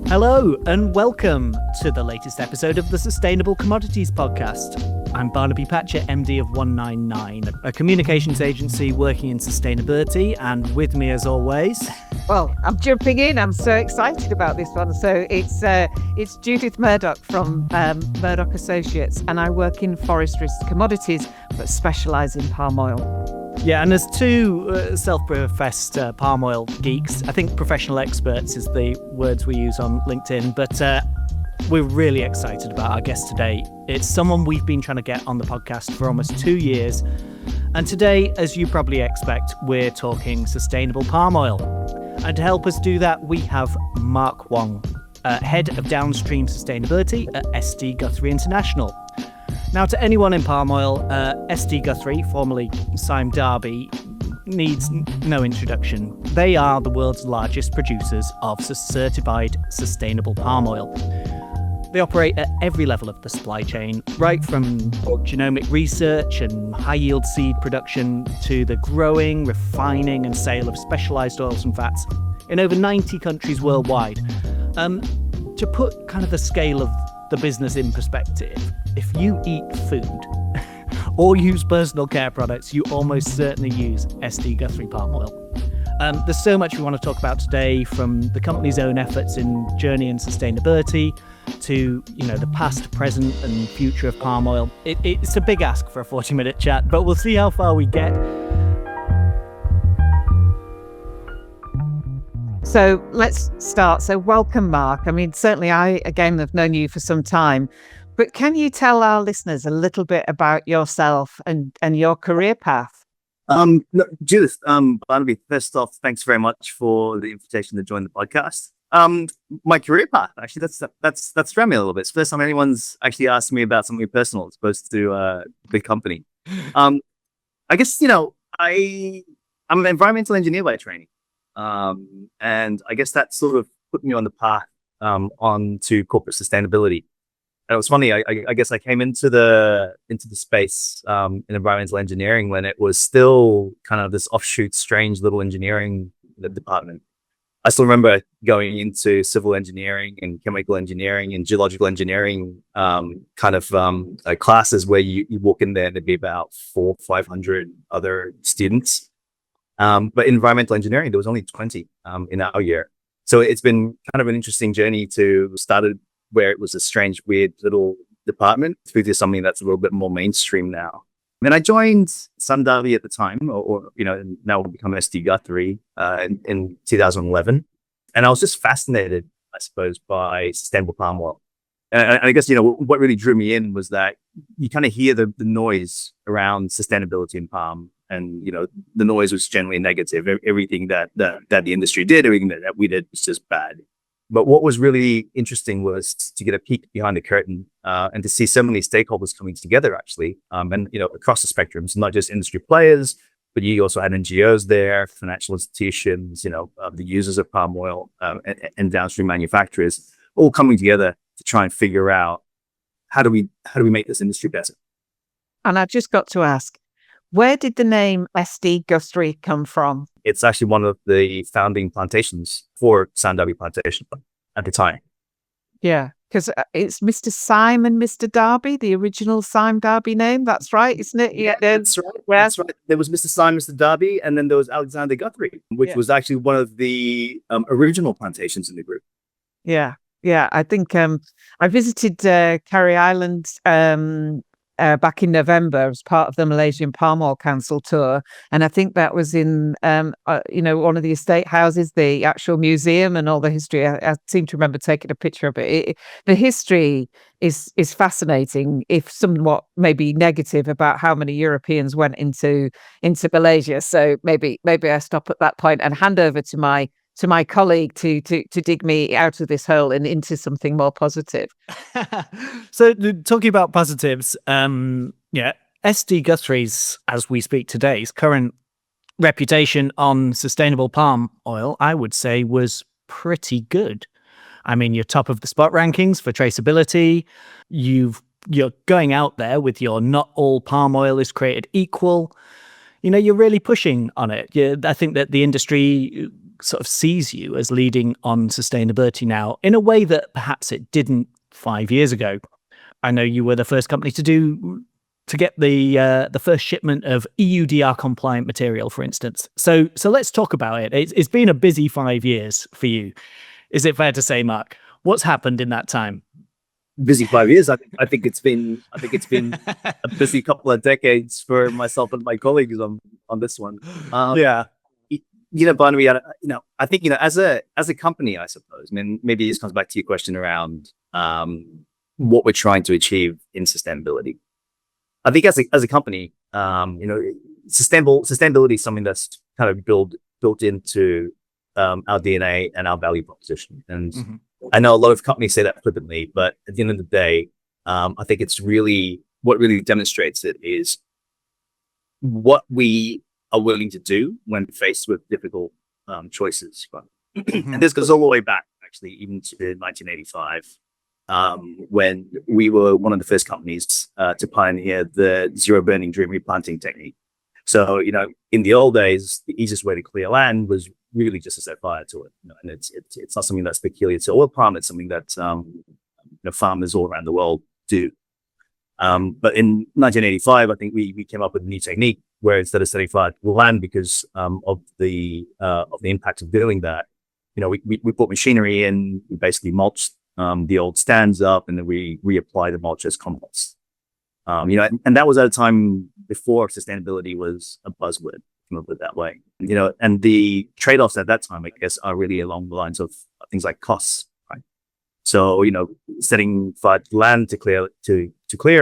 Hello and welcome to the latest episode of the Sustainable Commodities Podcast. I'm Barnaby Patchett, MD of 199, a communications agency working in sustainability, and with me as always... Well, I'm jumping in. I'm so excited about this one. So it's Judith Murdoch from Murdoch Associates, and I work in forest risk commodities, but specialise in palm oil. Yeah, and as two self-professed palm oil geeks, I think professional experts is the words we use on LinkedIn, but we're really excited about our guest today. It's someone we've been trying to get on the podcast for almost 2 years. And today, as you probably expect, we're talking sustainable palm oil. And to help us do that, we have Mark Wong, Head of Downstream Sustainability at SD Guthrie International. Now, to anyone in palm oil, SD Guthrie, formerly Sime Darby, needs no introduction. They are the world's largest producers of certified sustainable palm oil. They operate at every level of the supply chain, right from genomic research and high-yield seed production to the growing, refining and sale of specialised oils and fats in over 90 countries worldwide. To put kind of the scale of the business in perspective, if you eat food or use personal care products, you almost certainly use SD Guthrie palm oil. There's so much we want to talk about today, from the company's own efforts in journey and sustainability to, the past, present and future of palm oil. It's a big ask for a 40-minute chat, but we'll see how far we get. So let's start. So welcome, Mark. I mean, certainly I, again, have known you for some time, but can you tell our listeners a little bit about yourself and your career path? Judith, Barnaby, first off, thanks very much for the invitation to join the podcast. My career path, actually, that's thrown me a little bit. It's the first time anyone's actually asked me about something personal as opposed to a big company. I guess, I'm an environmental engineer by training. And I guess that sort of put me on the path onto corporate sustainability. And it was funny. I guess I came into the space in environmental engineering when it was still kind of this offshoot, strange little engineering department. I still remember going into civil engineering and chemical engineering and geological engineering classes where you walk in there and there'd be about 400 or 500 other students. But in environmental engineering, there was only 20 in our year. So it's been kind of an interesting journey to started where it was a strange, weird little department through to something that's a little bit more mainstream now. And then I joined Sime Darby at the time, or now will become SD Guthrie in 2011. And I was just fascinated, I suppose, by sustainable palm oil. And I guess, what really drew me in was that you kind of hear the noise around sustainability in palm. And, the noise was generally negative. Everything that the industry did, everything that we did was just bad. But what was really interesting was to get a peek behind the curtain and to see so many stakeholders coming together, actually, and, across the spectrums, not just industry players, but you also had NGOs there, financial institutions, the users of palm oil and downstream manufacturers all coming together to try and figure out how do we make this industry better. And I just got to ask, where did the name SD Guthrie come from? It's actually one of the founding plantations for Sime Darby plantation at the time. Yeah, because it's Mr. Sime and Mr. Darby, the original Sime Darby name. That's right, isn't it? Yeah, that's right. That's right. There was Mr. Sime, Mr. Darby, and then there was Alexander Guthrie, which was actually one of the original plantations in the group. Yeah. I think I visited Carey Island back in November as part of the Malaysian Palm Oil Council tour, and I think that was in one of the estate houses, the actual museum and all the history. I seem to remember taking a picture of it. The history is fascinating, if somewhat maybe negative, about how many Europeans went into Malaysia. So maybe I stop at that point and hand over to my colleague to dig me out of this hole and into something more positive. So talking about positives, SD Guthrie's, as we speak today's current reputation on sustainable palm oil, I would say, was pretty good. I mean, you're top of the spot rankings for traceability. You're going out there with your not all palm oil is created equal. You're really pushing on it. I think that the industry sort of sees you as leading on sustainability now in a way that perhaps it didn't 5 years ago. I know you were the first company to get the first shipment of EUDR compliant material, for instance. So let's talk about it. It's been a busy 5 years for you. Is it fair to say, Mark? What's happened in that time? Busy 5 years. I think it's been a busy couple of decades for myself and my colleagues on this one. Barnaby, I think, as a company, I suppose, I mean, maybe this comes back to your question around what we're trying to achieve in sustainability. I think as a company, sustainability is something that's kind of built into our DNA and our value proposition. And I know a lot of companies say that flippantly, but at the end of the day, I think it's really what really demonstrates it is what we are willing to do when faced with difficult choices. And this goes all the way back, actually, even to 1985, when we were one of the first companies to pioneer the zero burning dream replanting technique. So, in the old days, the easiest way to clear land was really just to set fire to it. And it's not something that's peculiar to oil palm. It's something that farmers all around the world do. But in 1985, I think we came up with a new technique where instead of setting fire to the land because of the impact of doing that, we put machinery in, we basically mulched the old stands up, and then we reapply the mulch as compost. And that was at a time before sustainability was a buzzword, if put it that way. And the trade-offs at that time, I guess, are really along the lines of things like costs, right? So, setting fire to land to clear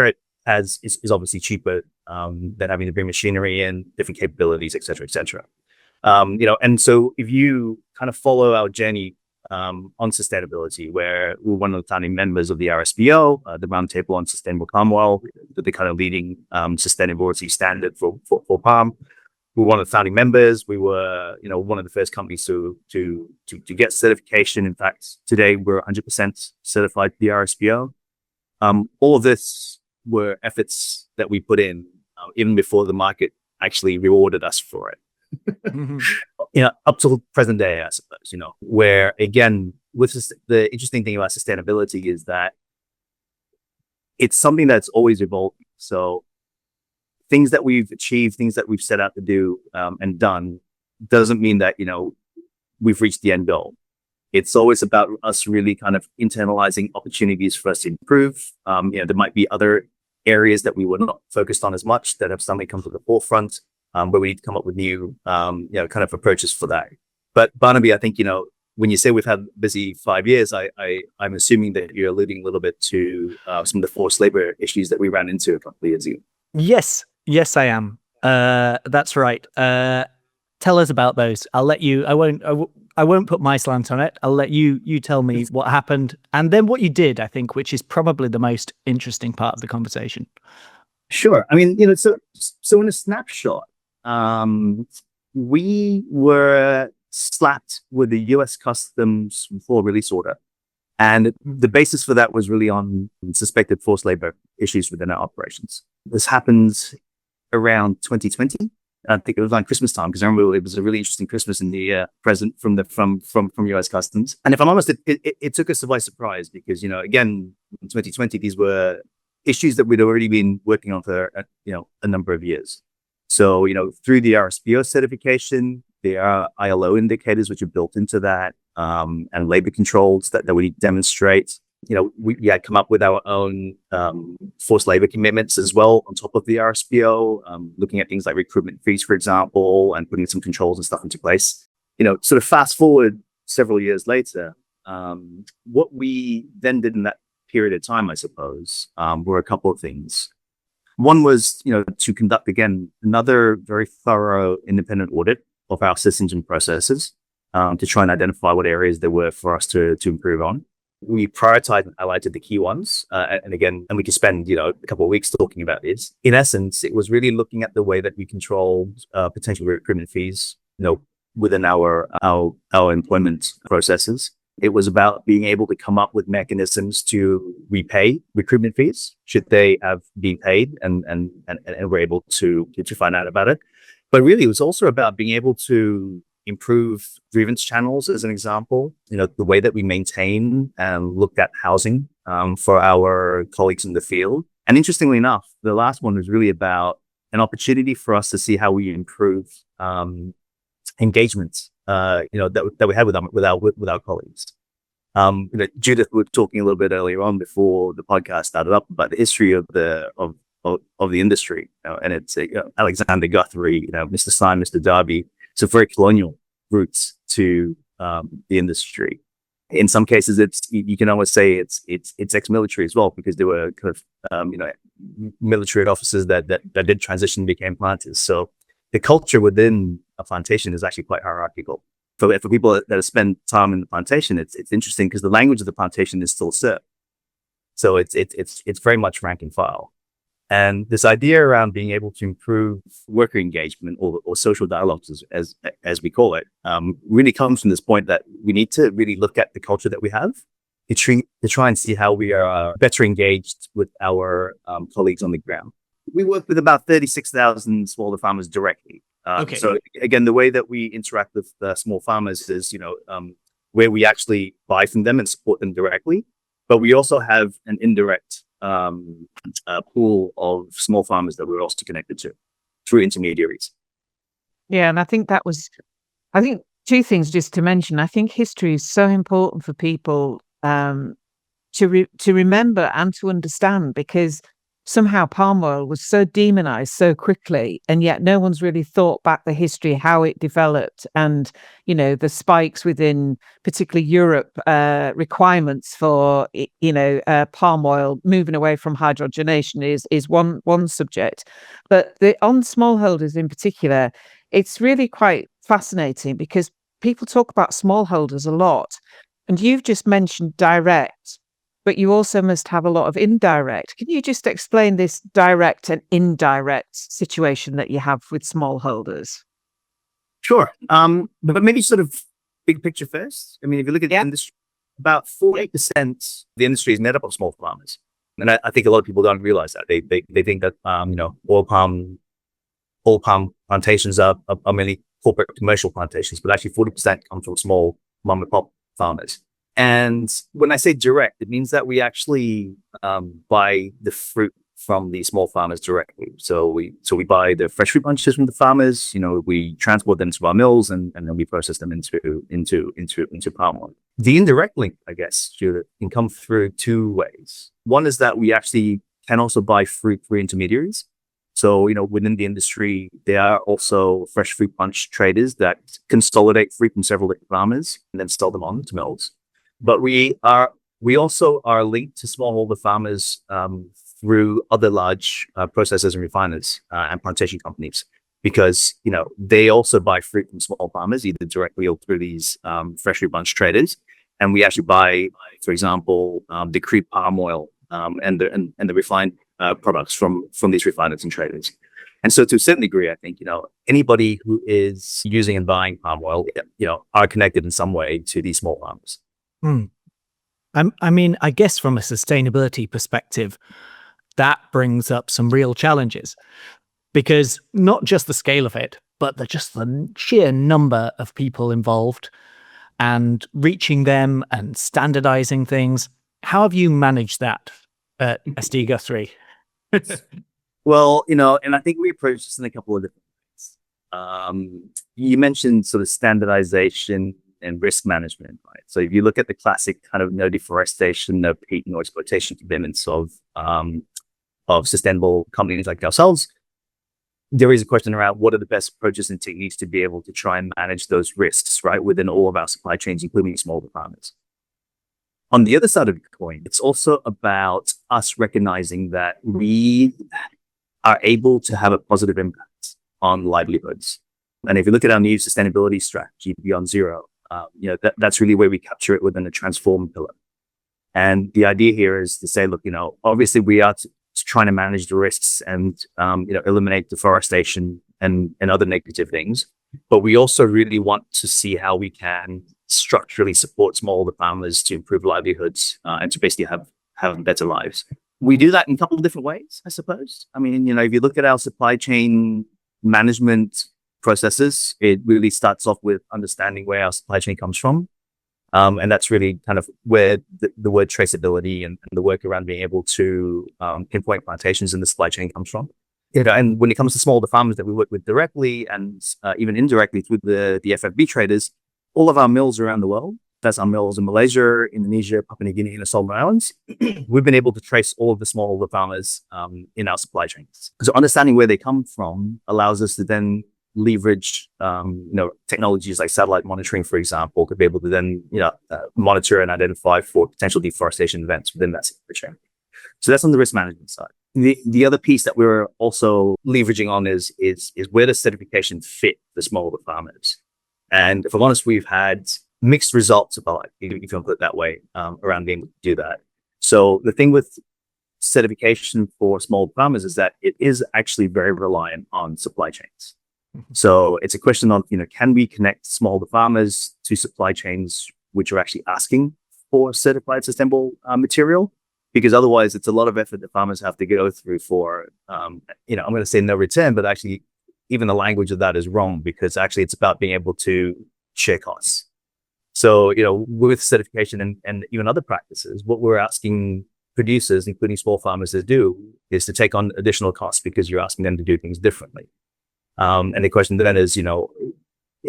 it is obviously cheaper than having to bring machinery in, different capabilities, et cetera, et cetera. And so if you kind of follow our journey on sustainability, where we're one of the founding members of the RSPO, the Roundtable on Sustainable Palm Oil, the kind of leading sustainability standard for palm. We're one of the founding members. We were, one of the first companies to get certification. In fact, today we're 100% certified to the RSPO. All of this were efforts that we put in even before the market actually rewarded us for it. Up till present day, I suppose, where again, the interesting thing about sustainability is that it's something that's always evolving. So things that we've achieved, things that we've set out to do and done doesn't mean that, we've reached the end goal. It's always about us really kind of internalizing opportunities for us to improve. There might be other areas that we were not focused on as much that have suddenly come to the forefront. But we need to come up with new, kind of approaches for that. But Barnaby, I think, when you say we've had a busy 5 years, I'm assuming that you're alluding a little bit to some of the forced labor issues that we ran into a couple of years ago. Yes, I am. That's right. Tell us about those. I'll let you. I won't put my slant on it. I'll let you tell me what happened and then what you did. I think, which is probably the most interesting part of the conversation. Sure. I mean, so in a snapshot. We were slapped with the US Customs full release order. And the basis for that was really on suspected forced labor issues within our operations. This happened around 2020. I think it was around Christmas time, because I remember it was a really interesting Christmas in the present from US Customs. And if I'm honest, it took us by surprise because, again, in 2020, these were issues that we'd already been working on for, a number of years. So, through the RSPO certification, there are ILO indicators which are built into that, and labor controls that we demonstrate. We had come up with our own forced labor commitments as well on top of the RSPO, looking at things like recruitment fees, for example, and putting some controls and stuff into place. Sort of fast forward several years later, what we then did in that period of time, I suppose, were a couple of things. One was, to conduct, again, another very thorough independent audit of our systems and processes to try and identify what areas there were for us to improve on. We prioritized and highlighted the key ones. And we could spend, a couple of weeks talking about this. In essence, it was really looking at the way that we controlled potential recruitment fees, within our employment processes. It was about being able to come up with mechanisms to repay recruitment fees should they have been paid, and we're able to find out about it. But really, it was also about being able to improve grievance channels as an example, the way that we maintain and look at housing for our colleagues in the field. And interestingly enough, the last one was really about an opportunity for us to see how we improve engagement, that we had with our colleagues. Judith was talking a little bit earlier on before the podcast started up about the history of the industry, and it's Alexander Guthrie, Mr. Sime, Mr. Darby. So very colonial roots to the industry. In some cases, you can almost say it's ex-military as well, because there were kind of military officers that did transition and became planters. So the culture within a plantation is actually quite hierarchical. For people that have spent time in the plantation, it's interesting because the language of the plantation is still served. So it's very much rank and file. And this idea around being able to improve worker engagement or social dialogues, as we call it, really comes from this point that we need to really look at the culture that we have to try and see how we are better engaged with our colleagues on the ground. We work with about 36,000 smallholder farmers directly. Okay. So again, the way that we interact with small farmers is, where we actually buy from them and support them directly, but we also have an indirect pool of small farmers that we're also connected to through intermediaries. Yeah, and I think two things just to mention. I think history is so important for people to remember and to understand, because somehow palm oil was so demonized so quickly, and yet no one's really thought back the history, how it developed, and the spikes within particularly Europe, requirements for palm oil moving away from hydrogenation is one subject. But on smallholders in particular, it's really quite fascinating, because people talk about smallholders a lot, and you've just mentioned direct, but you also must have a lot of indirect. Can you just explain this direct and indirect situation that you have with smallholders? Sure. But maybe sort of big picture first. I mean, if you look at the industry, about 40% of the industry is made up of small farmers. And I think a lot of people don't realize that. They think that, oil palm plantations are mainly corporate commercial plantations, but actually 40% come from small mom and pop farmers. And when I say direct, it means that we actually buy the fruit from the small farmers directly. So we buy the fresh fruit bunches from the farmers. We transport them to our mills, and then we process them into palm oil. The indirect link, I guess, Judith, can come through two ways. One is that we actually can also buy fruit through intermediaries. So within the industry, there are also fresh fruit bunch traders that consolidate fruit from several different farmers and then sell them on to mills. But we also are linked to smallholder farmers through other large processors and refiners and plantation companies, because they also buy fruit from small farmers either directly or through these fresh fruit bunch traders. And we actually buy, for example, the crude palm oil and the refined products from these refiners and traders. And so, to a certain degree, I think anybody who is using and buying palm oil, are connected in some way to these small farmers. I mean, I guess from a sustainability perspective, that brings up some real challenges, because not just the scale of it, but just the sheer number of people involved and reaching them and standardizing things. How have you managed that at SD Guthrie? Well, and I think we approach this in a couple of different ways. You mentioned sort of standardization and risk management, right? So if you look at the classic kind of no deforestation, no peat, no exploitation commitments of sustainable companies like ourselves, there is a question around what are the best approaches and techniques to be able to try and manage those risks, right, within all of our supply chains, including small farmers. On the other side of the coin, it's also about us recognizing that we are able to have a positive impact on livelihoods. And if you look at our new sustainability strategy, Beyond Zero, that's really where we capture it within the transform pillar. And the idea here is to say, look, obviously we are trying to manage the risks and, eliminate deforestation and other negative things. But we also really want to see how we can structurally support smallholder farmers to improve livelihoods and to basically have better lives. We do that in a couple of different ways, I suppose. I mean, if you look at our supply chain management processes. It really starts off with understanding where our supply chain comes from. And that's really kind of where the word traceability and the work around being able to pinpoint plantations in the supply chain comes from. And when it comes to smallholder farmers that we work with directly and even indirectly through the FFB traders, all of our mills around the world, that's our mills in Malaysia, Indonesia, Papua New Guinea, and the Solomon Islands, we've been able to trace all of the smallholder farmers in our supply chains. So understanding where they come from allows us to then leverage, technologies like satellite monitoring, for example, to be able to then, monitor and identify for potential deforestation events within that supply chain. So that's on the risk management side. The other piece that we're also leveraging on is where does certification fit the smallholder farmers? And if I'm honest, we've had mixed results about, if you can put it that way, around being able to do that. So the thing with certification for small farmers is that it is actually very reliant on supply chains. So it's a question of, can we connect smallholder farmers to supply chains which are actually asking for certified sustainable material? Because otherwise it's a lot of effort that farmers have to go through for, I'm going to say no return, but actually even the language of that is wrong, because actually it's about being able to share costs. So, with certification and even other practices, what we're asking producers, including small farmers, to do is to take on additional costs because you're asking them to do things differently. And the question then is,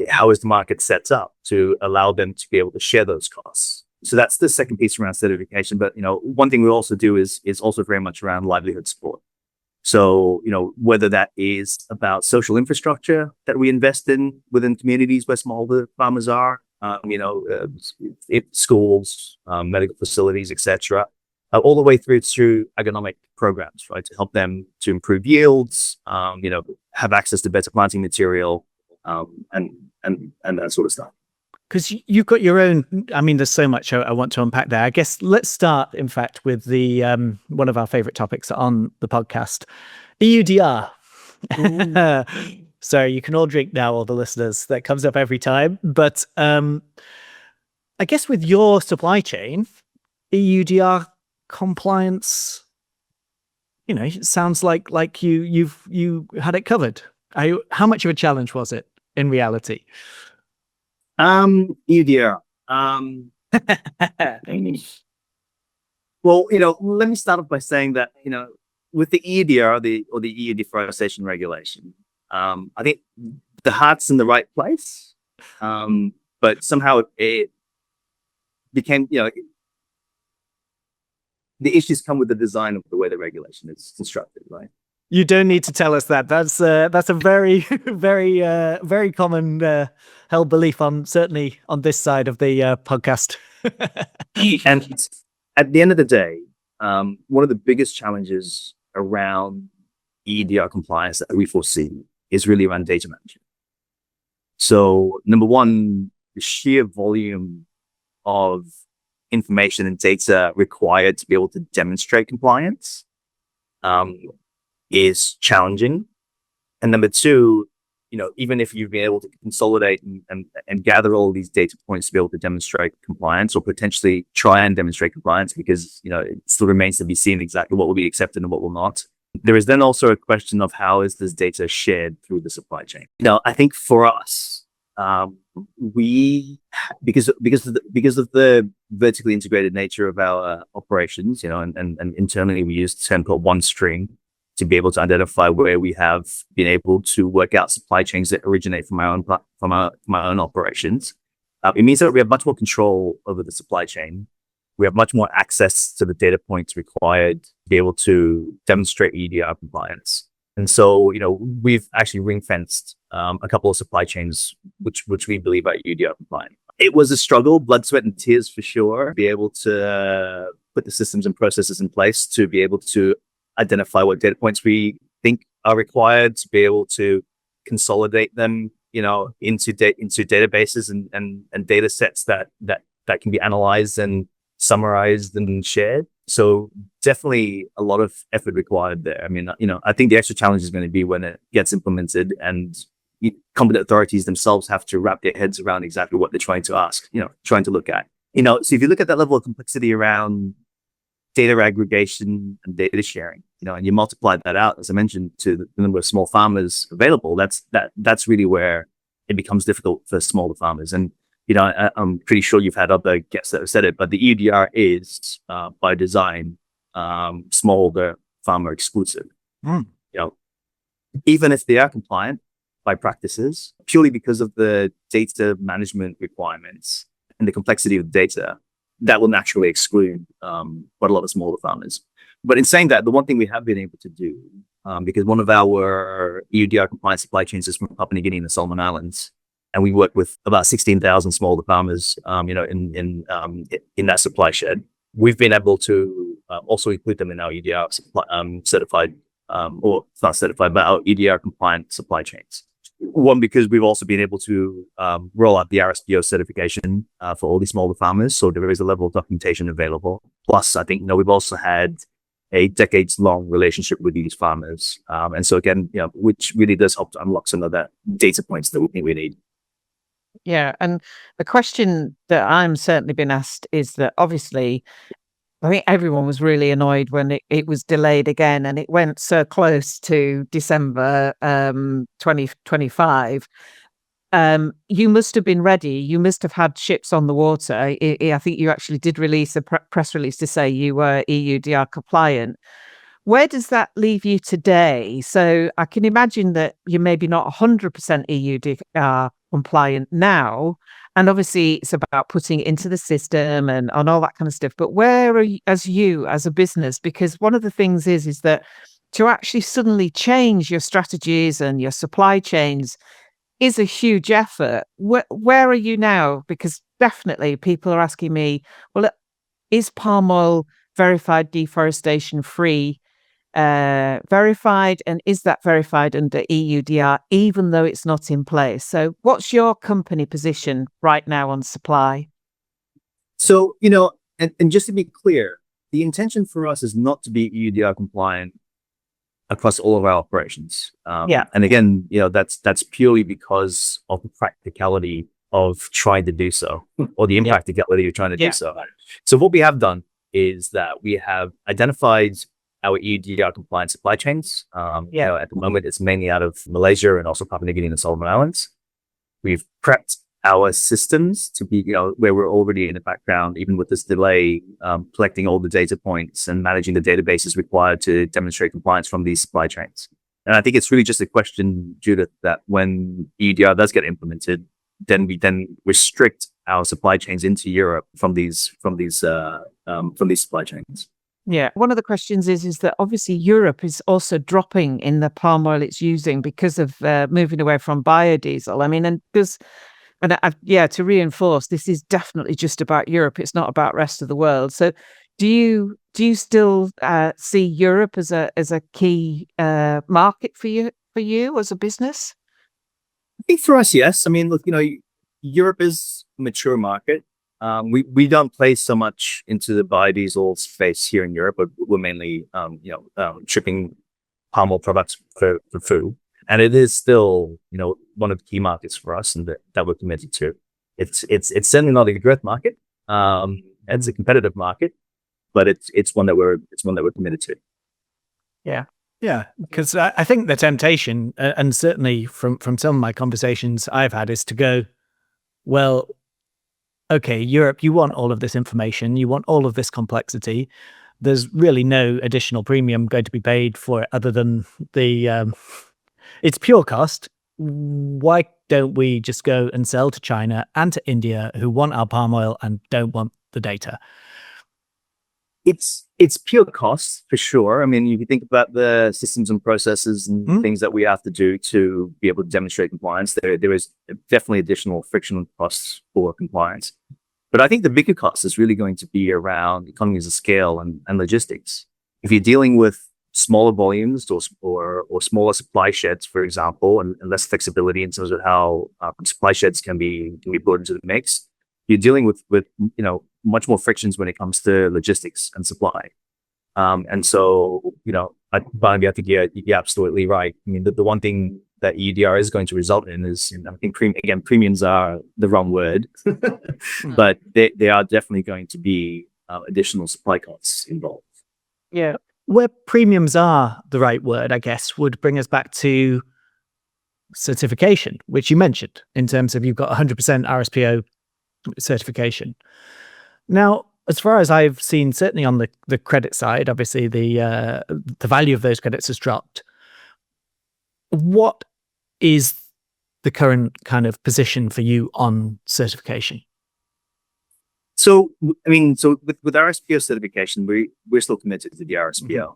how is the market set up to allow them to be able to share those costs? So that's the second piece around certification. But, one thing we also do is also very much around livelihood support. So, whether that is about social infrastructure that we invest in within communities where smallholder farmers are, schools, medical facilities, etc., all the way through to agronomic programs, right, to help them to improve yields, have access to better planting material, and that sort of stuff. Because you've got your own, there's so much I want to unpack there. I guess let's start, in fact, with the one of our favorite topics on the podcast, EUDR. So you can all drink now, all the listeners. That comes up every time. But I guess with your supply chain, EUDR compliance, it sounds like you had it covered. How much of a challenge was it in reality? EUDR. Well, let me start off by saying that, with the EUDR or the EU deforestation regulation, I think the heart's in the right place, but somehow it became, the issues come with the design of the way the regulation is constructed, right? You don't need to tell us that. That's a very, very, very common held belief certainly on this side of the podcast. And at the end of the day, one of the biggest challenges around EUDR compliance that we foresee is really around data management. So number one, the sheer volume of information and data required to be able to demonstrate compliance is challenging. And number two, even if you've been able to consolidate and gather all these data points to be able to demonstrate compliance or potentially try and demonstrate compliance, because, it still remains to be seen exactly what will be accepted and what will not. There is then also a question of how is this data shared through the supply chain? I think for us, because of the vertically integrated nature of our operations, and internally we use the term called one string to be able to identify where we have been able to work out supply chains that originate from our own operations. It means that we have much more control over the supply chain. We have much more access to the data points required to be able to demonstrate EUDR compliance. And so, we've actually ring-fenced a couple of supply chains which we believe are EUDR compliant. It was a struggle, blood, sweat, and tears for sure, be able to put the systems and processes in place to be able to identify what data points we think are required, to be able to consolidate them, into databases and data sets that can be analyzed and summarized and shared. So definitely a lot of effort required there. I think the extra challenge is going to be when it gets implemented and competent authorities themselves have to wrap their heads around exactly what they're trying to ask, trying to look at. So if you look at that level of complexity around data aggregation and data sharing, and you multiply that out, as I mentioned, to the number of small farmers available. That's really where it becomes difficult for smaller farmers. And I'm pretty sure you've had other guests that have said it, but the EUDR is by design smallholder farmer exclusive. Even if they are compliant by practices, purely because of the data management requirements and the complexity of the data, that will naturally exclude quite a lot of smaller farmers. But in saying that, the one thing we have been able to do, because one of our EUDR compliant supply chains is from Papua New Guinea and the Solomon Islands, and we work with about 16,000 smallholder farmers, in that supply shed. We've been able to also include them in our EUDR certified, or it's not certified, but our EUDR compliant supply chains. One, because we've also been able to roll out the RSPO certification for all these smaller farmers, so there is a level of documentation available. Plus, I think we've also had a decades-long relationship with these farmers, and so again, which really does help to unlock some of that data points that we think we need. Yeah, and the question that I'm certainly been asked is that obviously, I think everyone was really annoyed when it was delayed again, and it went so close to December 2025. You must have been ready. You must have had ships on the water. I think you actually did release a press release to say you were EUDR compliant. Where does that leave you today? So I can imagine that you're maybe not 100% EUDR compliant now. And obviously it's about putting it into the system and all that kind of stuff. But where are you as a business? Because one of the things is that to actually suddenly change your strategies and your supply chains is a huge effort. Where are you now? Because definitely people are asking me, well, is palm oil verified deforestation free verified, and is that verified under EUDR even though it's not in place? So what's your company position right now on supply? So, and just to be clear, the intention for us is not to be EUDR compliant across all of our operations. And again, that's purely because of the practicality of trying to do so, or the impracticality of trying to do so. So what we have done is that we have identified our EUDR compliant supply chains. At the moment, it's mainly out of Malaysia and also Papua New Guinea and the Solomon Islands. We've prepped our systems to be, where we're already in the background, even with this delay, collecting all the data points and managing the databases required to demonstrate compliance from these supply chains. And I think it's really just a question, Judith, that when EUDR does get implemented, then we restrict our supply chains into Europe from these supply chains. Yeah. One of the questions is that obviously Europe is also dropping in the palm oil it's using because of moving away from biodiesel. I mean, to reinforce, this is definitely just about Europe. It's not about rest of the world. So do you still see Europe as a key market for you as a business? I think for us, yes. I mean, look, Europe is a mature market. We don't play so much into the biodiesel space here in Europe, but we're mainly, shipping palm oil products for food. And it is still, one of the key markets for us and that we're committed to. It's certainly not a growth market. It's a competitive market, but it's one that we're committed to. Yeah. Yeah, because I think the temptation, and certainly from some of my conversations I've had, is to go, well, okay, Europe, you want all of this information, you want all of this complexity. There's really no additional premium going to be paid for it other than it's pure cost. Why don't we just go and sell to China and to India, who want our palm oil and don't want the data? It's pure cost for sure. I mean, if you think about the systems and processes and things that we have to do to be able to demonstrate compliance, there is definitely additional frictional costs for compliance. But I think the bigger cost is really going to be around economies of scale and logistics. If you're dealing with smaller volumes or smaller supply sheds, for example, and less flexibility in terms of how supply sheds can be brought into the mix, you're dealing with much more frictions when it comes to logistics and supply. And so, Barnaby, I think you're absolutely right. I mean, the one thing that EUDR is going to result in is, I think premiums are the wrong word, but they are definitely going to be additional supply costs involved. Yeah. Where premiums are the right word, I guess, would bring us back to certification, which you mentioned in terms of you've got 100% RSPO certification. Now, as far as I've seen, certainly on the credit side, obviously the value of those credits has dropped. What is the current kind of position for you on certification? So, I mean, with RSPO certification, we're still committed to the RSPO.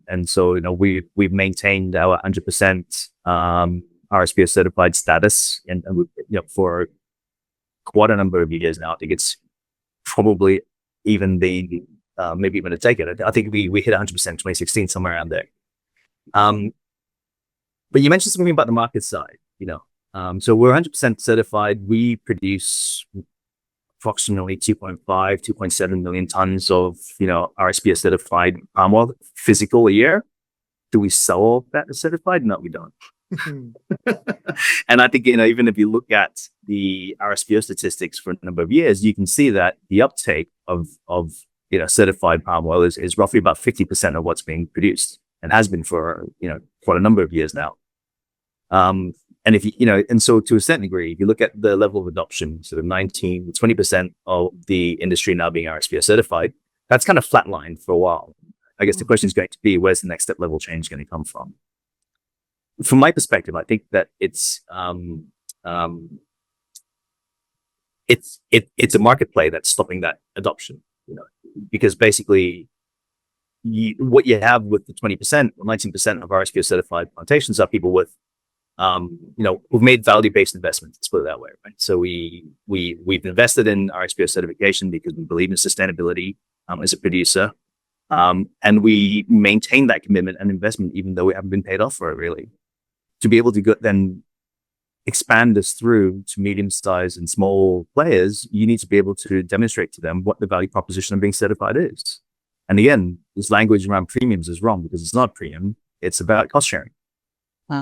And so, we've maintained our 100% RSPO certified status, and we, for quite a number of years now. I think it's probably even maybe even a decade. I think we hit 100% in 2016, somewhere around there. But you mentioned something about the market side, so we're 100% certified. We produce approximately 2.7 million tons of, RSPO certified palm oil physical a year. Do we sell all that certified? No, we don't. And I think, even if you look at the RSPO statistics for a number of years, you can see that the uptake of certified palm oil is roughly about 50% of what's being produced, and has been for, quite a number of years now. And if and so to a certain degree, if you look at the level of adoption, sort of 20% of the industry now being RSPO certified, that's kind of flatlined for a while. I guess the question is going to be, where's the next step level change going to come from? From my perspective, I think that it's a market play that's stopping that adoption, because basically what you have with the 20% or 19% of RSPO certified plantations are people with who've made value-based investments, let's put it that way, right? So we've invested in RSPO certification because we believe in sustainability as a producer, and we maintain that commitment and investment even though we haven't been paid off for it, really. To be able to then expand this through to medium-sized and small players, you need to be able to demonstrate to them what the value proposition of being certified is. And again, this language around premiums is wrong, because it's not premium; it's about cost sharing.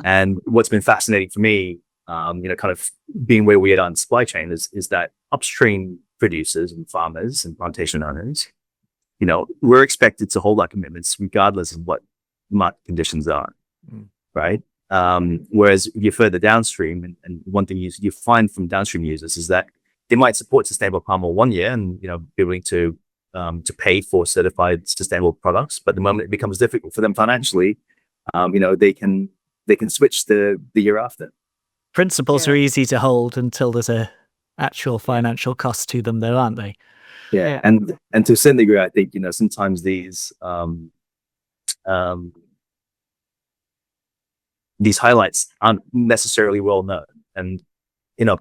And what's been fascinating for me, kind of being where we are on supply chain, is that upstream producers and farmers and plantation owners, we're expected to hold our commitments regardless of what market conditions are, right? Whereas if you're further downstream, and one thing you find from downstream users is that they might support sustainable palm oil one year and be willing to pay for certified sustainable products, but the moment it becomes difficult for them financially, they can switch the year after. Principles are easy to hold until there's a actual financial cost to them, though, aren't they? Yeah. And to a certain degree, I think sometimes these highlights aren't necessarily well known. And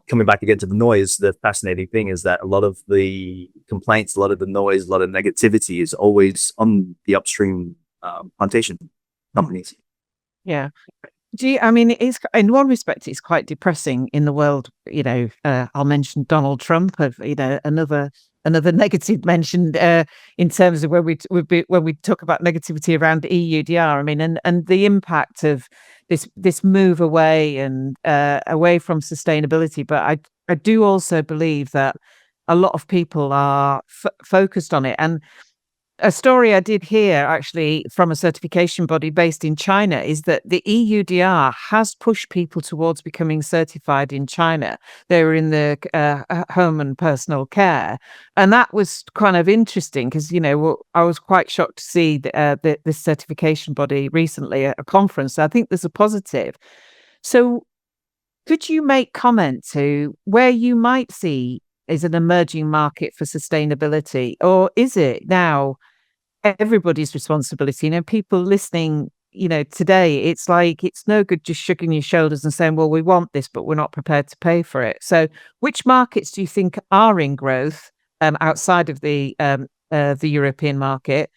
coming back again to the noise, the fascinating thing is that a lot of the complaints, a lot of the noise, a lot of negativity is always on the upstream plantation companies. Yeah. I mean, it's, in one respect, it's quite depressing in the world. I'll mention Donald Trump, another negative mention in terms of when we talk about negativity around EUDR. I mean, and the impact of this move away and away from sustainability. But I do also believe that a lot of people are focused on it. And a story I did hear actually from a certification body based in China is that the EUDR has pushed people towards becoming certified in China. They were in the home and personal care. And that was kind of interesting because, I was quite shocked to see this certification body recently at a conference. I think there's a positive. So could you make comment to where you might see is an emerging market for sustainability, or is it now everybody's responsibility? People listening, today, it's like, it's no good just shrugging your shoulders and saying, well, we want this, but we're not prepared to pay for it. So which markets do you think are in growth outside of the European market?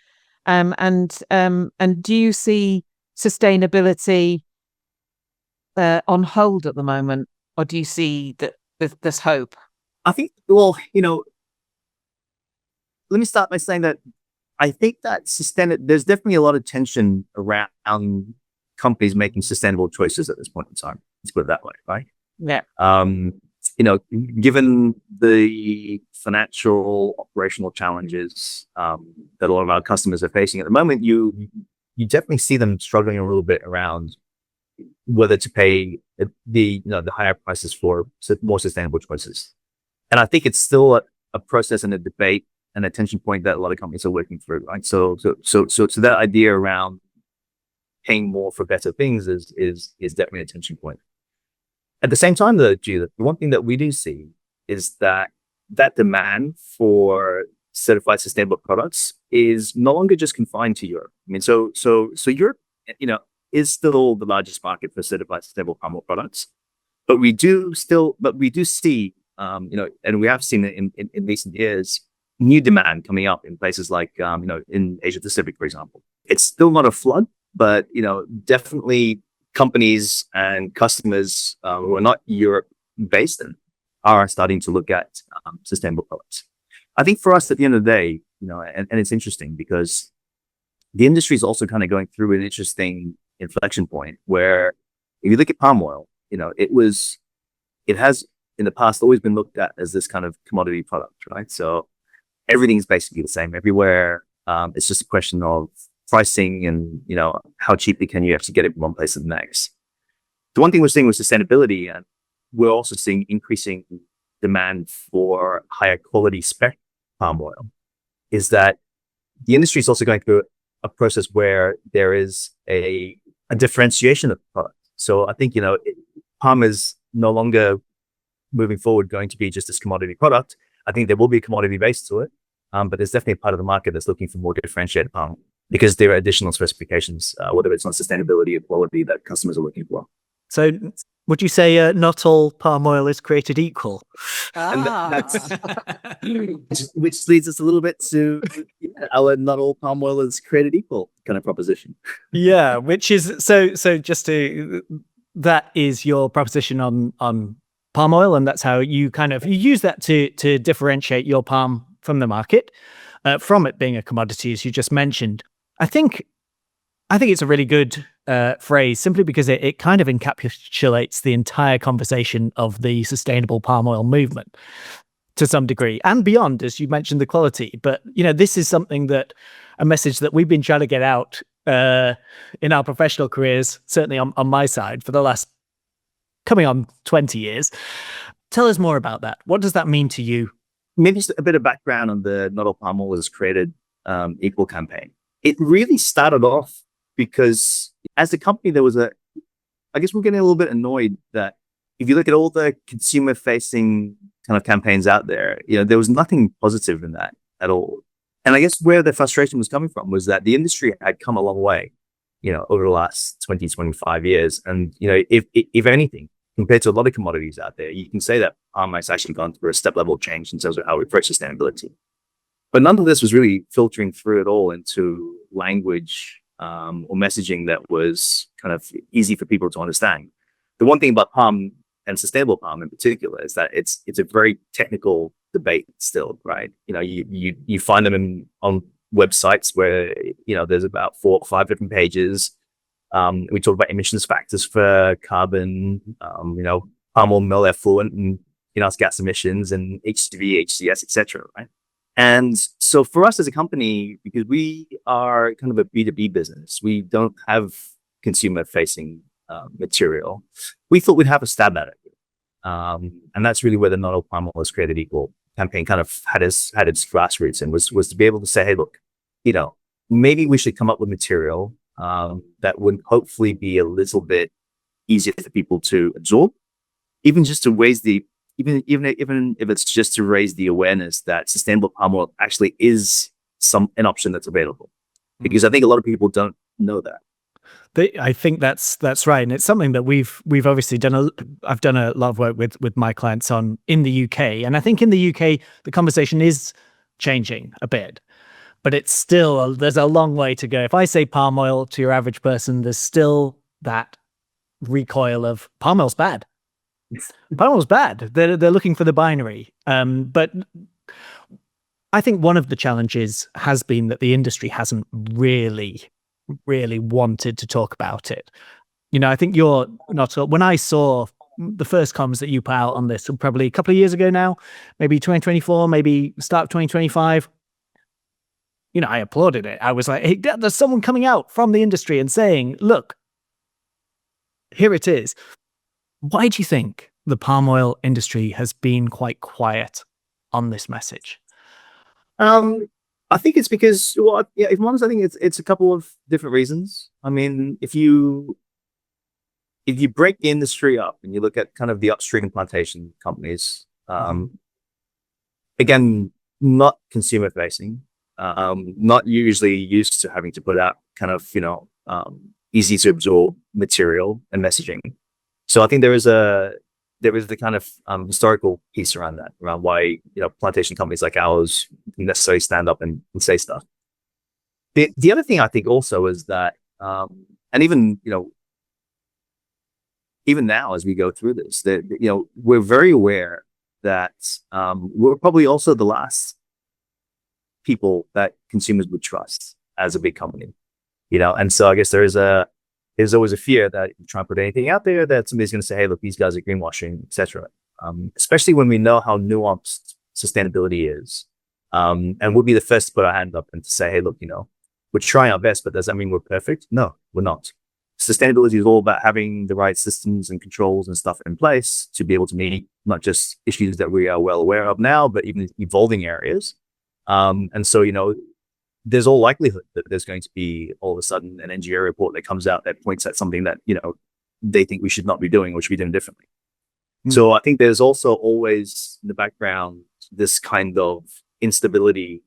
And do you see sustainability on hold at the moment, or do you see that there's hope? I think, well, let me start by saying that I think that there's definitely a lot of tension around companies making sustainable choices at this point in time. Let's put it that way, right? Yeah. given the financial operational challenges that a lot of our customers are facing at the moment, you definitely see them struggling a little bit around whether to pay the higher prices for more sustainable choices. And I think it's still a process and a debate and a tension point that a lot of companies are working through, right? So that idea around paying more for better things is definitely a tension point. At the same time, though, Judith, the one thing that we do see is that demand for certified sustainable products is no longer just confined to Europe. I mean, so Europe, is still the largest market for certified sustainable palm oil products, but we do see, and we have seen it in recent years, new demand coming up in places like, in Asia Pacific, for example. It's still not a flood, but, definitely companies and customers who are not Europe based are starting to look at sustainable products. I think for us at the end of the day, and it's interesting because the industry is also kind of going through an interesting inflection point where if you look at palm oil, it has in the past always been looked at as this kind of commodity product, right? So everything's basically the same everywhere. It's just a question of pricing and, how cheaply can you actually get it from one place to the next. The one thing we're seeing with sustainability, and we're also seeing increasing demand for higher quality spec palm oil, is that the industry is also going through a process where there is a differentiation of the product. So I think, palm is no longer moving forward going to be just this commodity product. I think there will be a commodity base to it, but there's definitely a part of the market that's looking for more differentiated palm because there are additional specifications, whether it's on sustainability or quality that customers are looking for. So would you say not all palm oil is created equal? And that's which leads us a little bit to our not all palm oil is created equal kind of proposition. Yeah, which is so just to, that is your proposition on palm oil, and that's how you use that to differentiate your palm from the market, from it being a commodity, as you just mentioned. I think it's a really good phrase simply because it kind of encapsulates the entire conversation of the sustainable palm oil movement to some degree and beyond, as you mentioned, the quality. But, this is a message that we've been trying to get out in our professional careers, certainly on my side, for the last coming on 20 years. Tell us more about that. What does that mean to you? Maybe just a bit of background on the Not All Palm Oil is Created Equal campaign. It really started off because as a company, I guess we're getting a little bit annoyed that if you look at all the consumer facing kind of campaigns out there, there was nothing positive in that at all. And I guess where the frustration was coming from was that the industry had come a long way, over the last 20, 25 years. And, if anything, compared to a lot of commodities out there, you can say that palm has actually gone through a step level change in terms of how we approach sustainability. But none of this was really filtering through at all into language or messaging that was kind of easy for people to understand. The one thing about palm and sustainable palm in particular is that it's a very technical debate still, right? You find them on websites where there's about 4 or 5 different pages. We talk about emissions factors for carbon, palm oil mill effluent and greenhouse gas emissions and HCV, HCS, etc. Right? And so for us as a company, because we are kind of a B2B business, we don't have consumer facing material. We thought we'd have a stab at it. And that's really where the Not All Palm Oil is Created Equal campaign kind of had its grassroots and was to be able to say, hey, look, maybe we should come up with material that would hopefully be a little bit easier for people to absorb, even just to raise even if it's just to raise the awareness that sustainable palm oil actually is an option that's available. Because I think a lot of people don't know that. I think that's right, and it's something that we've obviously done. I've done a lot of work with my clients on in the UK, and I think in the UK the conversation is changing a bit, but it's still there's a long way to go. If I say palm oil to your average person, there's still that recoil of palm oil's bad. Palm oil's bad. They're looking for the binary, but I think one of the challenges has been that the industry hasn't really wanted to talk about it. I think you're not. When I saw the first comms that you put out on this, probably a couple of years ago now, maybe 2024, maybe start of 2025. I applauded it. I was like, hey, there's someone coming out from the industry and saying, look, here it is. Why do you think the palm oil industry has been quite quiet on this message? I think it's because, if I'm honest, I think it's a couple of different reasons. I mean, if you break the industry up and you look at kind of the upstream plantation companies, again, not consumer facing, not usually used to having to put out kind of, easy to absorb material and messaging. So I think there is the kind of historical piece around that, around why plantation companies like ours necessarily stand up and say stuff. The other thing I think also is that, and even now as we go through this, that we're very aware that we're probably also the last people that consumers would trust as a big company, and so I guess there's always a fear that if you try and put anything out there that somebody's going to say, hey, look, these guys are greenwashing, etc. Especially when we know how nuanced sustainability is. And we'll be the first to put our hand up and to say, hey, look, we're trying our best, but does that mean we're perfect? No, we're not. Sustainability is all about having the right systems and controls and stuff in place to be able to meet not just issues that we are well aware of now, but even evolving areas. And so, there's all likelihood that there's going to be all of a sudden an NGO report that comes out that points at something that, they think we should not be doing or should be doing differently. So I think there's also always in the background this kind of instability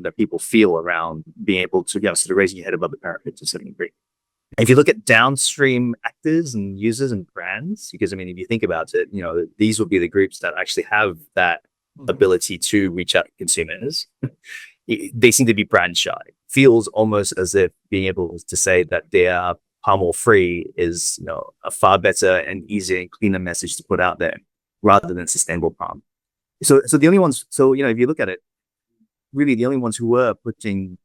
that people feel around being able to, sort of raising your head above the parapet to a certain degree. If you look at downstream actors and users and brands, because if you think about it, these would be the groups that actually have that ability to reach out to consumers. They seem to be brand shy. Feels almost as if being able to say that they are palm oil free is, a far better and easier and cleaner message to put out there rather than sustainable palm. So the only ones, if you look at it, really the only ones who were putting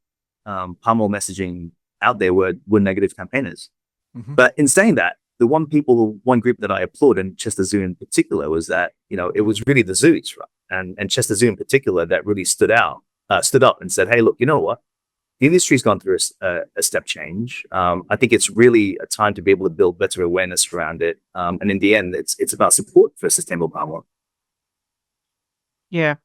palm oil messaging out there were negative campaigners. But in saying that, the one group that I applaud, and Chester Zoo in particular, was that, it was really the zoos, right? And Chester Zoo in particular that really stood up and said, hey, look, you know what? The industry's gone through a step change. I think it's really a time to be able to build better awareness around it. And in the end, it's about support for sustainable palm oil. Yeah.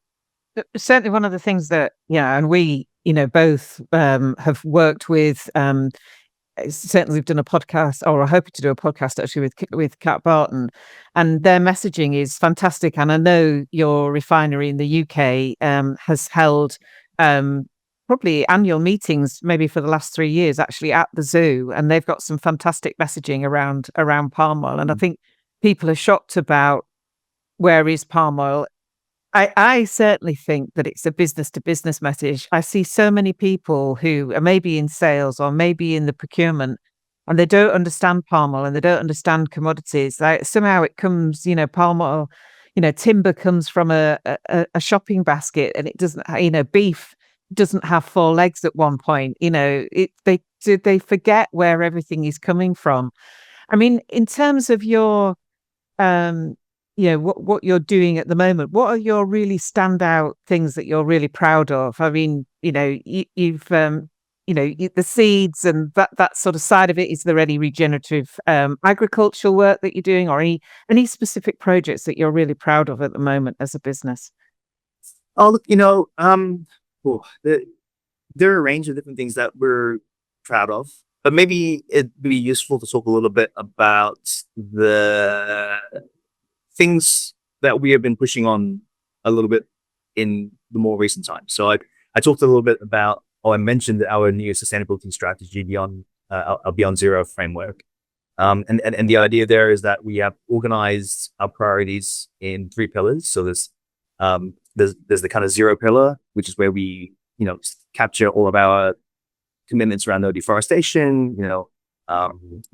Certainly one of the things that, and we, both have worked with, certainly we've done a podcast, or are hoping to do a podcast actually with Cat Barton, and their messaging is fantastic. And I know your refinery in the UK has held probably annual meetings, maybe for the last 3 years, actually at the zoo, and they've got some fantastic messaging around palm oil. And I think people are shocked about where is palm oil. I certainly think that it's a business to business message. I see so many people who are maybe in sales or maybe in the procurement, and they don't understand palm oil and they don't understand commodities. Somehow it comes, palm oil, timber comes from a shopping basket, and it doesn't, beef doesn't have 4 legs at one point. They forget where everything is coming from. I mean, in terms of your what you're doing at the moment, what are your really standout things that you're really proud of? I mean, you've the seeds and that sort of side of it. Is there any regenerative agricultural work that you're doing, or any specific projects that you're really proud of at the moment as a business? Oh, look, there are a range of different things that we're proud of, but maybe it'd be useful to talk a little bit about the things that we have been pushing on a little bit in the more recent times. So I talked a little bit about, I mentioned our new sustainability strategy beyond zero framework. And the idea there is that we have organized our priorities in 3 pillars. So there's the kind of zero pillar, which is where we, capture all of our commitments around no deforestation,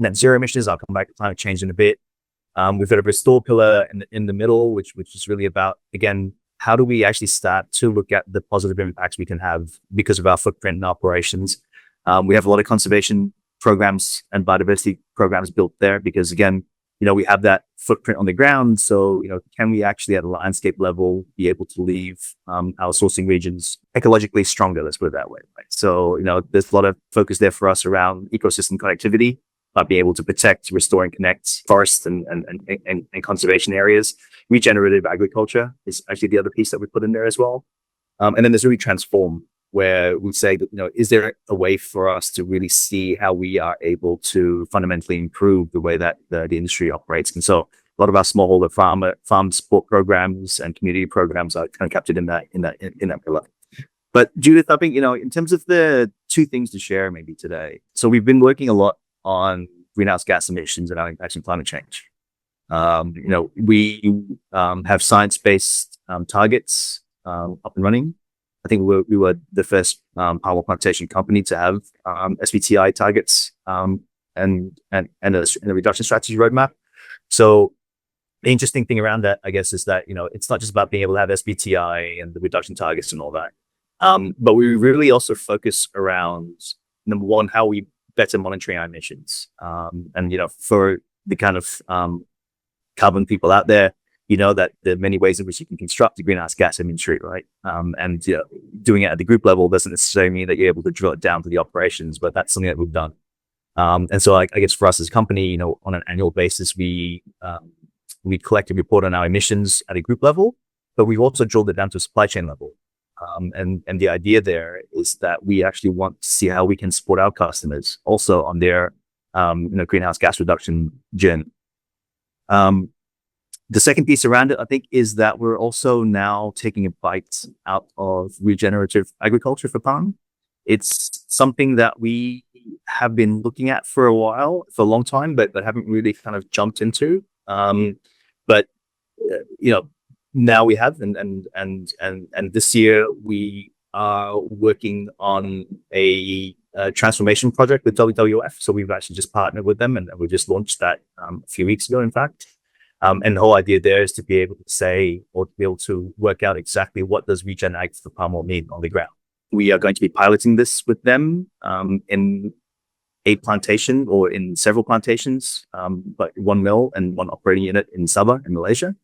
net zero emissions. I'll come back to climate change in a bit. We've got a restore pillar in the middle, which is really about, again, how do we actually start to look at the positive impacts we can have because of our footprint and operations. We have a lot of conservation programs and biodiversity programs built there because, again, we have that footprint on the ground. So, can we actually at a landscape level be able to leave our sourcing regions ecologically stronger? Let's put it that way. Right? So, there's a lot of focus there for us around ecosystem connectivity, being able to protect, restore, and connect forests and conservation areas. Regenerative agriculture is actually the other piece that we put in there as well. And then there's really transform, where we say that, is there a way for us to really see how we are able to fundamentally improve the way that the industry operates? And so a lot of our smallholder farm support programs and community programs are kind of captured in that pillar. But Judith, I think, in terms of the two things to share maybe today. So we've been working a lot on greenhouse gas emissions and our impacts on climate change. We have science-based targets up and running. I think we were the first palm oil plantation company to have SBTI targets and a reduction strategy roadmap. So the interesting thing around that, I guess, is that it's not just about being able to have SBTI and the reduction targets and all that, but we really also focus around, number one, how we better monitoring our emissions, and for the kind of carbon people out there. That there are many ways in which you can construct a greenhouse gas inventory, right? And doing it at the group level doesn't necessarily mean that you're able to drill it down to the operations, but that's something that we've done. And so I guess for us as a company, on an annual basis, we collect and report on our emissions at a group level, but we've also drilled it down to a supply chain level. And the idea there is that we actually want to see how we can support our customers also on their greenhouse gas reduction journey. The second piece around it, I think, is that we're also now taking a bite out of regenerative agriculture for palm. It's something that we have been looking at for a long time, but haven't really kind of jumped into. But now we have, and this year we are working on a transformation project with WWF. So we've actually just partnered with them, and we just launched that a few weeks ago, in fact. And the whole idea there is to be able to say, or to be able to work out exactly what does regen ag for palm oil mean on the ground. We are going to be piloting this with them in a plantation or in several plantations, but one mill and one operating unit in Sabah in Malaysia,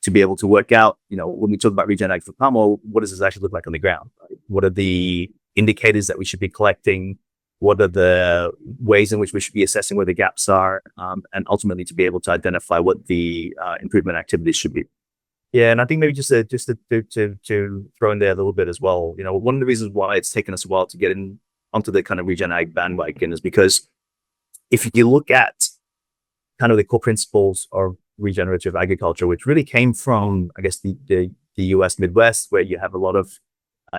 to be able to work out, when we talk about regen ag for palm oil, what does this actually look like on the ground? Right? What are the indicators that we should be collecting? What are the ways in which we should be assessing where the gaps are, and ultimately to be able to identify what the improvement activities should be. Yeah, and I think maybe just to throw in there a little bit as well. One of the reasons why it's taken us a while to get in onto the kind of regen ag bandwagon is because if you look at kind of the core principles of regenerative agriculture, which really came from, I guess, the US Midwest, where you have a lot of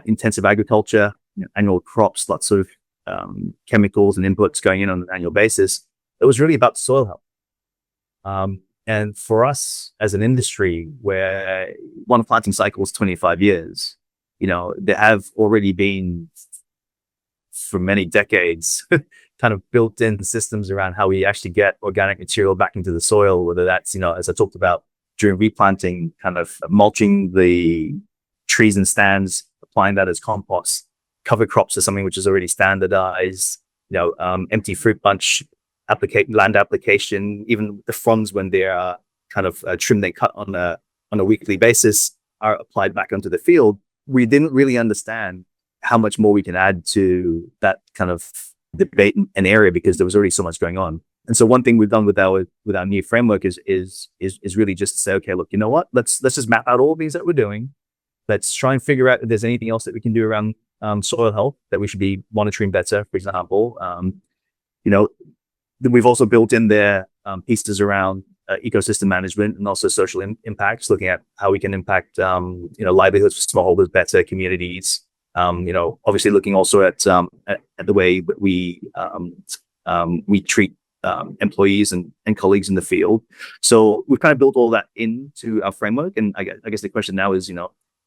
intensive agriculture, annual crops, lots of chemicals and inputs going in on an annual basis. It was really about soil health. And for us as an industry, where one planting cycle is 25 years, there have already been, for many decades, kind of built-in systems around how we actually get organic material back into the soil, whether that's, as I talked about during replanting, kind of mulching the trees and stands, applying that as compost. Cover crops is something which is already standardized, empty fruit bunch land application, even the fronds when they are kind of trimmed, they cut on a weekly basis, are applied back onto the field. We didn't really understand how much more we can add to that kind of debate and area, because there was already so much going on. And so one thing we've done with our new framework is really just to say, okay, look, let's just map out all the things that we're doing. Let's try and figure out if there's anything else that we can do around soil health that we should be monitoring better, for example. We've also built in there pieces around ecosystem management and also social impacts, looking at how we can impact livelihoods for smallholders better, communities. Obviously looking also at the way that we treat employees and colleagues in the field. So we've kind of built all that into our framework. And I guess the question now is,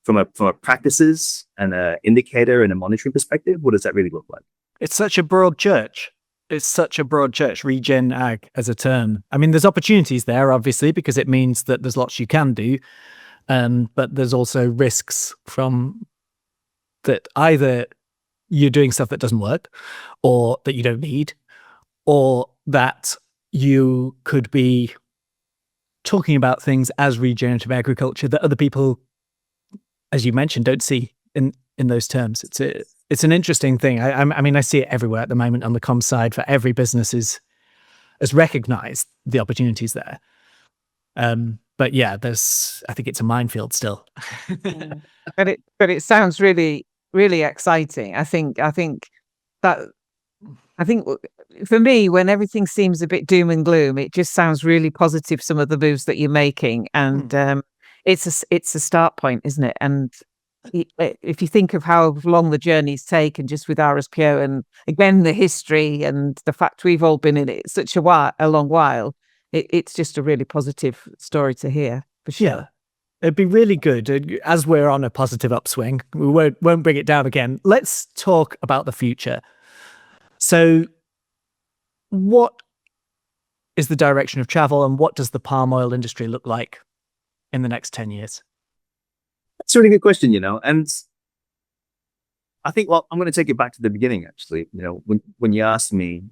from a practices and an indicator and a monitoring perspective, what does that really look like? It's such a broad church. Regen ag as a term. I mean, there's opportunities there, obviously, because it means that there's lots you can do. But there's also risks from that. Either you're doing stuff that doesn't work, or that you don't need, or that you could be talking about things as regenerative agriculture that other people, as you mentioned, don't see in those terms. It's an interesting thing. I mean, I see it everywhere at the moment on the comms side. For every business has recognized the opportunities there. But yeah, I think it's a minefield still. But it sounds really, really exciting. I think for me, when everything seems a bit doom and gloom, it just sounds really positive, some of the moves that you're making. And it's a start point, isn't it? And if you think of how long the journey's taken just with RSPO, and again, the history and the fact we've all been in it such a long while, it's just a really positive story to hear, for sure. Yeah. It'd be really good, as we're on a positive upswing, we won't bring it down again. Let's talk about the future. So what is the direction of travel, and what does the palm oil industry look like in the next 10 years? That's a really good question, and I think, well, I'm going to take it back to the beginning, actually. When you asked me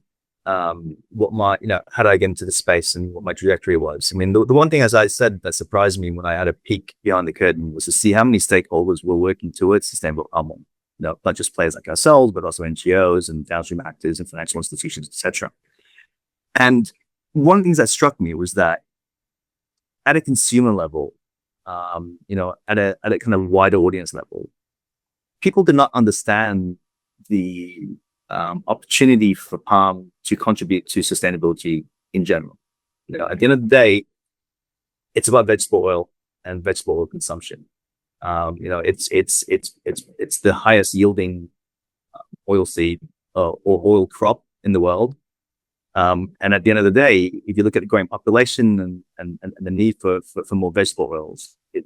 what my, how did I get into the space and what my trajectory was? I mean, the one thing, as I said, that surprised me when I had a peek behind the curtain was to see how many stakeholders were working towards sustainable palm oil. Not just players like ourselves, but also NGOs and downstream actors and financial institutions, etc. And one of the things that struck me was that at a consumer level, at a kind of wider audience level, people did not understand the opportunity for palm to contribute to sustainability in general. At the end of the day, it's about vegetable oil and vegetable oil consumption. It's the highest yielding oilseed or oil crop in the world. And at the end of the day, if you look at the growing population and the need for more vegetable oils, it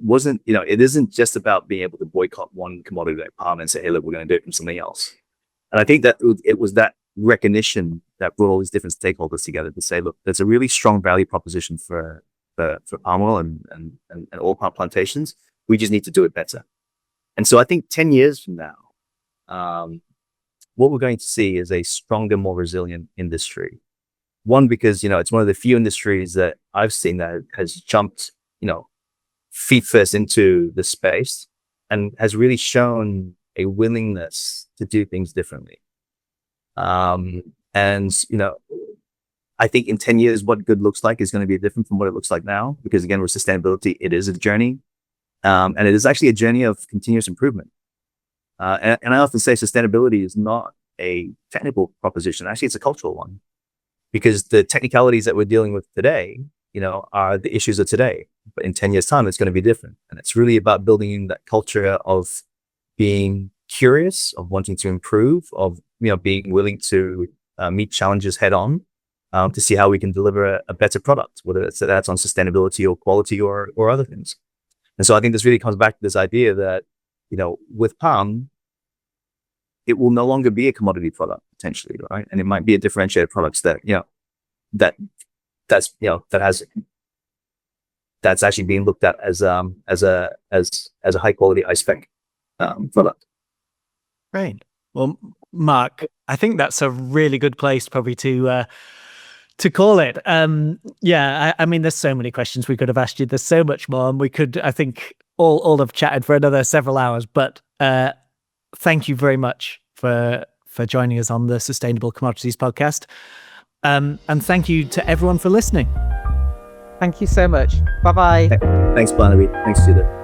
isn't just about being able to boycott one commodity like palm and say, hey, look, we're going to do it from something else. And I think that it was that recognition that brought all these different stakeholders together to say, look, there's a really strong value proposition for palm oil and oil palm plantations. We just need to do it better. And so I think 10 years from now, what we're going to see is a stronger, more resilient industry. One, because, it's one of the few industries that I've seen that has jumped, feet first into the space and has really shown a willingness to do things differently. And, I think in 10 years, what good looks like is going to be different from what it looks like now, because again, with sustainability, it is a journey. And it is actually a journey of continuous improvement. And I often say sustainability is not a technical proposition. Actually, it's a cultural one, because the technicalities that we're dealing with today, are the issues of today. But in 10 years' time, it's going to be different. And it's really about building that culture of being curious, of wanting to improve, of, being willing to meet challenges head on, to see how we can deliver a better product, whether that's on sustainability or quality or other things. And so I think this really comes back to this idea that, with palm, it will no longer be a commodity product potentially, right? And it might be a differentiated product that's actually being looked at as a high quality high spec product. Great. Well, Mark, I think that's a really good place probably to call it. I mean, there's so many questions we could have asked you. There's so much more, and we could, I think, all have chatted for another several hours. But thank you very much for joining us on the Sustainable Commodities Podcast. And thank you to everyone for listening. Thank you so much. Bye-bye. Thanks, Barnaby. Thanks, Judith.